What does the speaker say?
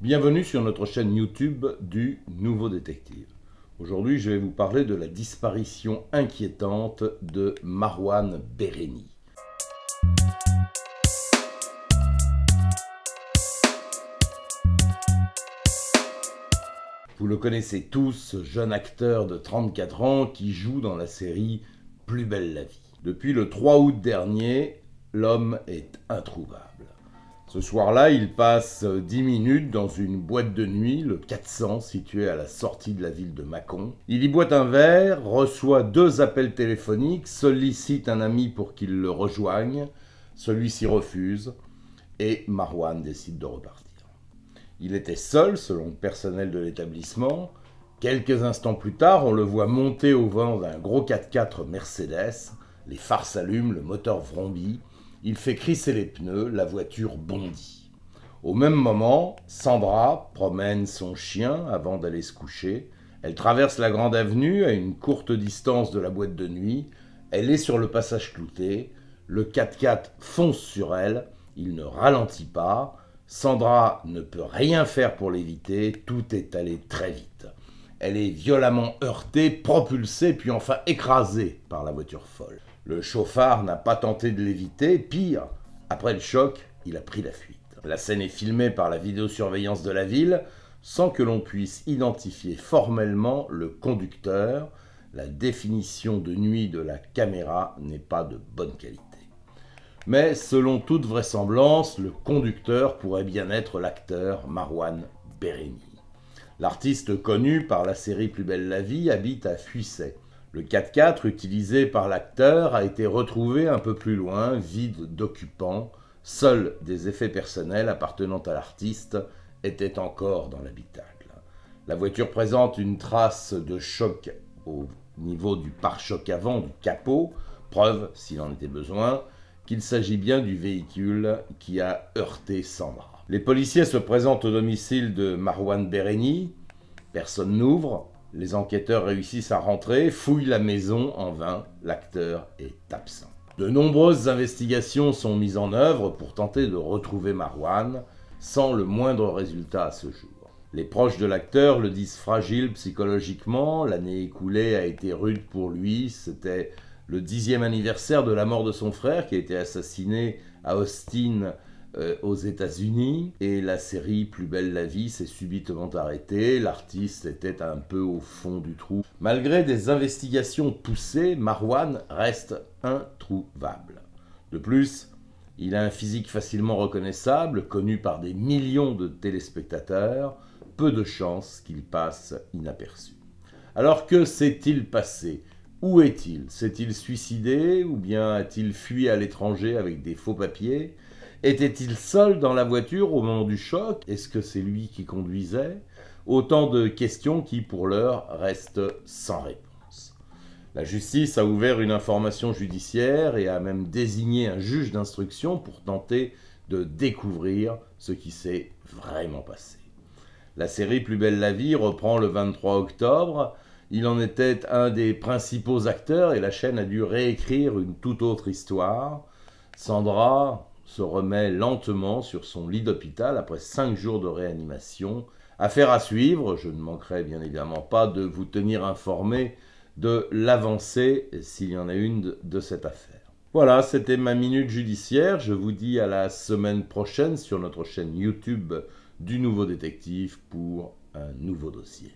Bienvenue sur notre chaîne YouTube du Nouveau Détective. Aujourd'hui, je vais vous parler de la disparition inquiétante de Marwan Béréni. Vous le connaissez tous, ce jeune acteur de 34 ans qui joue dans la série Plus belle la vie. Depuis le 3 août dernier, l'homme est introuvable. Ce soir-là, il passe 10 minutes dans une boîte de nuit, le 400, situé à la sortie de la ville de Mâcon. Il y boit un verre, reçoit 2 appels téléphoniques, sollicite un ami pour qu'il le rejoigne. Celui-ci refuse et Marwan décide de repartir. Il était seul, selon le personnel de l'établissement. Quelques instants plus tard, on le voit monter au volant d'un gros 4x4 Mercedes. Les phares s'allument, le moteur vrombit. Il fait crisser les pneus, la voiture bondit. Au même moment, Sandra promène son chien avant d'aller se coucher. Elle traverse la grande avenue à une courte distance de la boîte de nuit. Elle est sur le passage clouté. Le 4x4 fonce sur elle. Il ne ralentit pas. Sandra ne peut rien faire pour l'éviter. Tout est allé très vite. Elle est violemment heurtée, propulsée, puis enfin écrasée par la voiture folle. Le chauffard n'a pas tenté de l'éviter, pire, après le choc, il a pris la fuite. La scène est filmée par la vidéosurveillance de la ville, sans que l'on puisse identifier formellement le conducteur. La définition de nuit de la caméra n'est pas de bonne qualité. Mais selon toute vraisemblance, le conducteur pourrait bien être l'acteur Marwan Béréni. L'artiste connu par la série Plus belle la vie habite à Fuissay. Le 4x4 utilisé par l'acteur a été retrouvé un peu plus loin, vide d'occupants. Seuls des effets personnels appartenant à l'artiste étaient encore dans l'habitacle. La voiture présente une trace de choc au niveau du pare-choc avant, du capot, preuve, s'il en était besoin, qu'il s'agit bien du véhicule qui a heurté Sandra. Les policiers se présentent au domicile de Marwan Béréni. Personne n'ouvre. Les enquêteurs réussissent à rentrer, fouillent la maison en vain. L'acteur est absent. De nombreuses investigations sont mises en œuvre pour tenter de retrouver Marwan, sans le moindre résultat à ce jour. Les proches de l'acteur le disent fragile psychologiquement. L'année écoulée a été rude pour lui. C'était le 10e anniversaire de la mort de son frère qui a été assassiné à Austin, aux États-Unis, et la série Plus belle la vie s'est subitement arrêtée. L'artiste était un peu au fond du trou. Malgré des investigations poussées, Marwan reste introuvable. De plus, il a un physique facilement reconnaissable, connu par des millions de téléspectateurs. Peu de chances qu'il passe inaperçu. Alors que s'est-il passé ? Où est-il ? S'est-il suicidé ou bien a-t-il fui à l'étranger avec des faux papiers ? Était-il seul dans la voiture au moment du choc ? Est-ce que c'est lui qui conduisait ? Autant de questions qui, pour l'heure, restent sans réponse. La justice a ouvert une information judiciaire et a même désigné un juge d'instruction pour tenter de découvrir ce qui s'est vraiment passé. La série Plus belle la vie reprend le 23 octobre. Il en était un des principaux acteurs et la chaîne a dû réécrire une toute autre histoire. Sandra se remet lentement sur son lit d'hôpital après 5 jours de réanimation. Affaire à suivre, je ne manquerai bien évidemment pas de vous tenir informé de l'avancée, s'il y en a une, de cette affaire. Voilà, c'était ma minute judiciaire. Je vous dis à la semaine prochaine sur notre chaîne YouTube du Nouveau Détective pour un nouveau dossier.